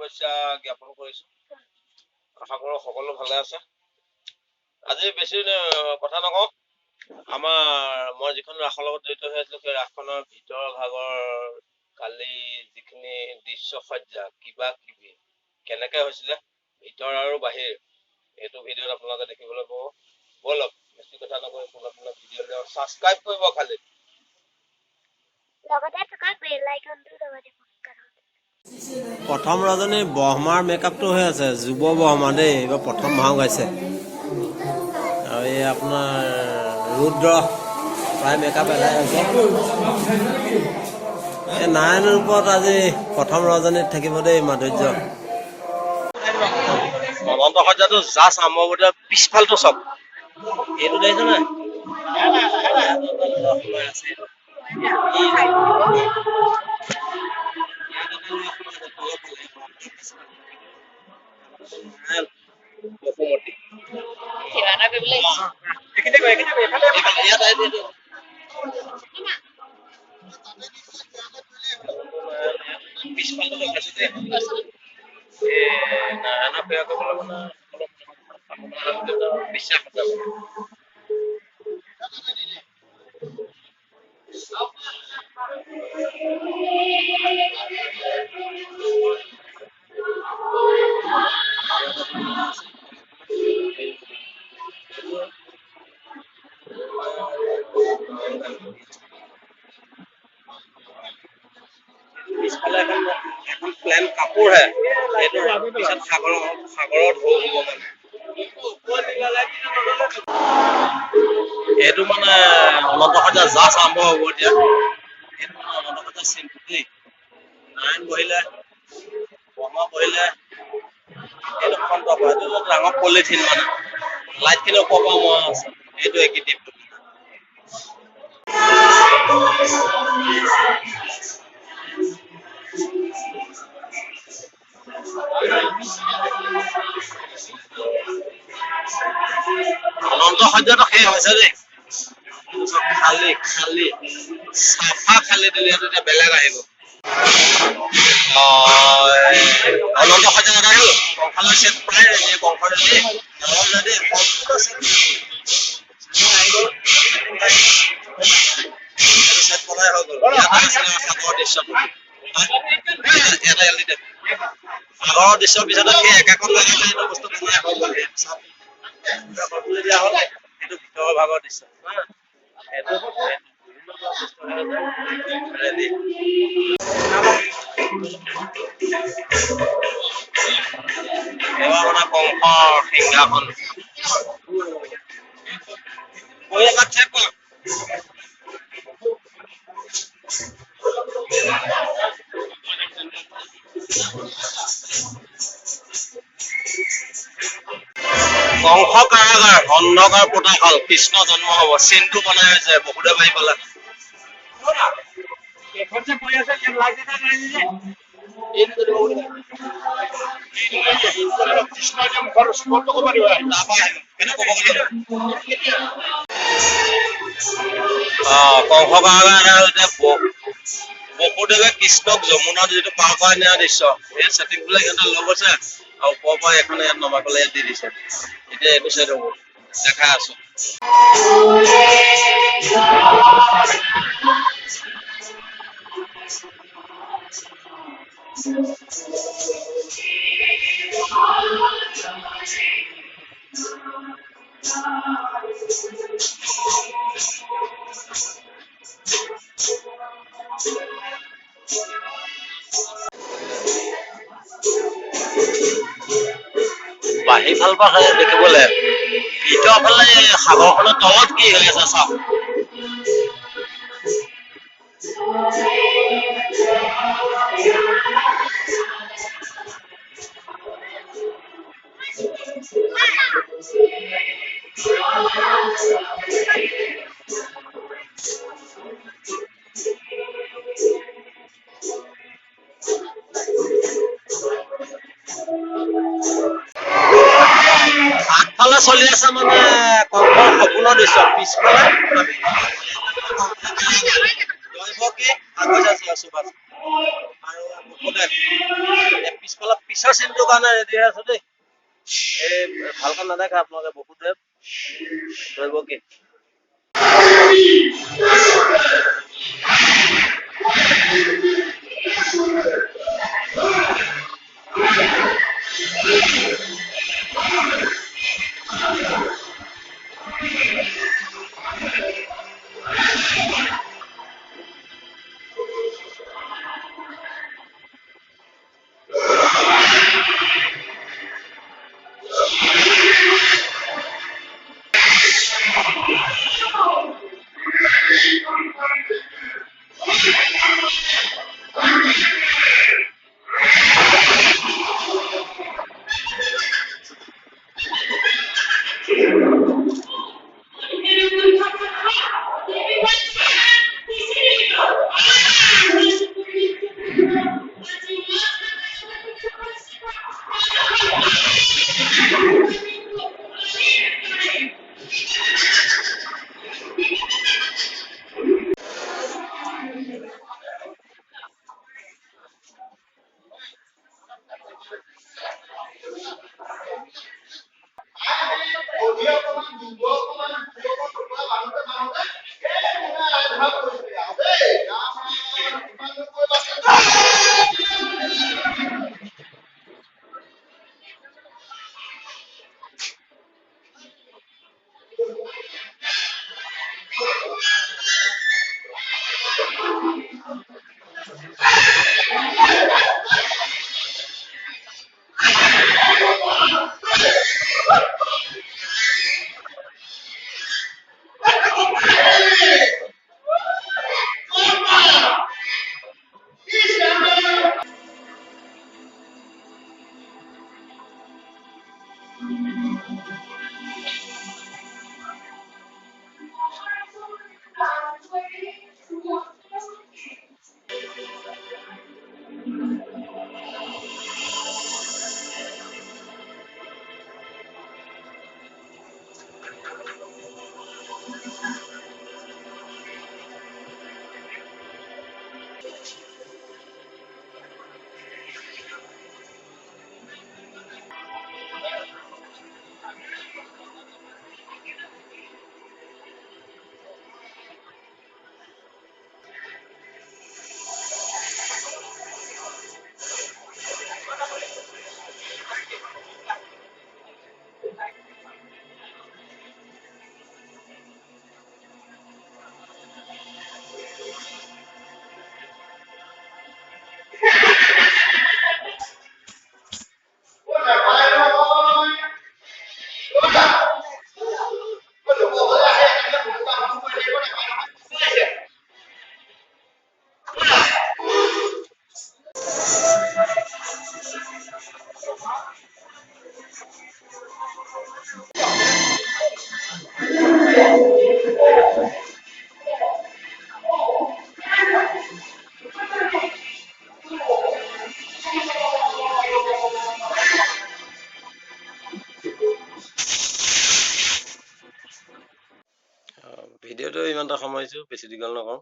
শুভেচ্ছা জ্ঞাপন কৰিছো। আশা কৰো সকলো ভালে আছে। আজি বেছি কথা নকওঁ, মই যিখন ৰাসৰ লগত জড়িত হৈ আছিলো সেই ৰাসখনৰ ভিতৰৰ ভাগৰ কালি যিখিনি দৃশ্যসজ্জা কিবা কিবি কেনেকে হৈছিলে ভিতৰ আৰু বাহিৰ এইটো ভিডিঅ'ত আপোনালোকে দেখিবলৈ পাব। বলক বেছি কথা নকয় পুনৰ ভিডিঅ'টো ছাবস্ক্ৰাইব কৰিব খালি। প্ৰথম ৰজনী ব্ৰহ্মাৰ মেকআপটো হৈ আছে, যুৱ ব্ৰহ্মা দেই, এইবাৰ প্ৰথম ভাও গাইছে। আৰু এই আপোনাৰ ৰুদ্ৰ প্ৰায় মেকআপ এদাই হৈছে। এই নাৰায়ণৰ ওপৰত আজি প্ৰথম ৰজনীত থাকিব দেই মাধুৰ্য। অনন্ত সজ্জাটো জাষ্ট আৰম্ভ কৰোঁতে পিছফালটো চাওক, এইটো দেখিছে নাই? পিছফালটো দেখাইছে নাৰায়ণক সেৱা কৰিবলৈ মানে বিশ্বাস আছে। পিছফালে এখন প্লেন কাপোৰ হে, এইটো পিছত সাগৰত হ'ব মানে। এইটো মানে অনন্ত সজ্জা জাষ্ট আৰম্ভ হ'ব এতিয়া। এইটো মানে অনন্ত সজ্জা চিনটো দেই। নাৰায়ণ বহিলে, ব্ৰহ্মা বহিলে, এইটো ফ্ৰণ্ট পৰা এইটো ডাঙৰ পলিথিন মানে লাইট খিনি ওপৰৰ পৰা মৰা আছে। এইটো একেটিভ অনন্ত সজ্জাটো শেষ হৈছে দেই। খালি খালি চাফা খালি দিলে এতিয়া বেলেগ আহিব। অনন্ত সজ্জা এদাই হ'ল, কংসালৰ চেট প্ৰায় ready, Kansa ready, Narad ready, সম্পূৰ্ণ চেট আহি গ'ল। চেট বনাই হৈ গ'ল। সাগৰৰ দৃশ্যটো সাগৰৰ দৃশ্যৰ পিছতে সেই একেখন লাগিলে এইটো বস্তু বনাই হৈ গ'ল। দিয়া হ'ল এইটো ভিতৰৰ ভাগৰ দৃশ্য। এবাৰ মানে কংসৰ সিংহাসন কংস কাৰাগাৰ, অন্ধকাৰ পোতাশাল, কৃষ্ণ জন্ম হব, চিনটো বনাই হৈছে বহুতে ভাবি পালে। কংস কাৰাগাৰ বসুদেৱে কৃষ্ণক যমুনাত যিটো পাৰ কৰাই নিয়া দৃশ্য, এই ছেটিং বিলাক সিহঁতে লৈ গৈছে আৰু ওপৰৰ পৰা এখন ইয়াত নমাই পেলাই ইয়াত দি দিছে। এতিয়া এইটো চাইড হ'ব দেখাই আছো। বাহিৰ ভাল পা দেখিবলৈ ভিতৰ ফালে সাগৰখনৰ তলত কি হৈ আছে চাওক। আগফালে চলি আছে মানে কংসৰ সপোনৰ দৃশ্য, পিছফালে দৈৱকী আগত আছে সুভাষ আৰু বসুদেৱ পিছফালে পিছৰ চিনটোৰ কাৰণে ৰেডি হৈ আছো দেই। এই ভালকে নেদেখে আপোনালোকে বসুদেৱ দৈৱকী। ভিডিঅ'টো ইমানটা সামৰিছোঁ, বেছি দীঘল নকৰোঁ।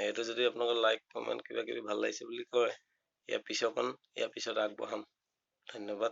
এইটো যদি আপোনালোকে লাইক কমেণ্ট কিবা কিবি ভাল লাগিছে বুলি কয়, ইয়াৰ পিছত আগবঢ়াম। ধন্যবাদ।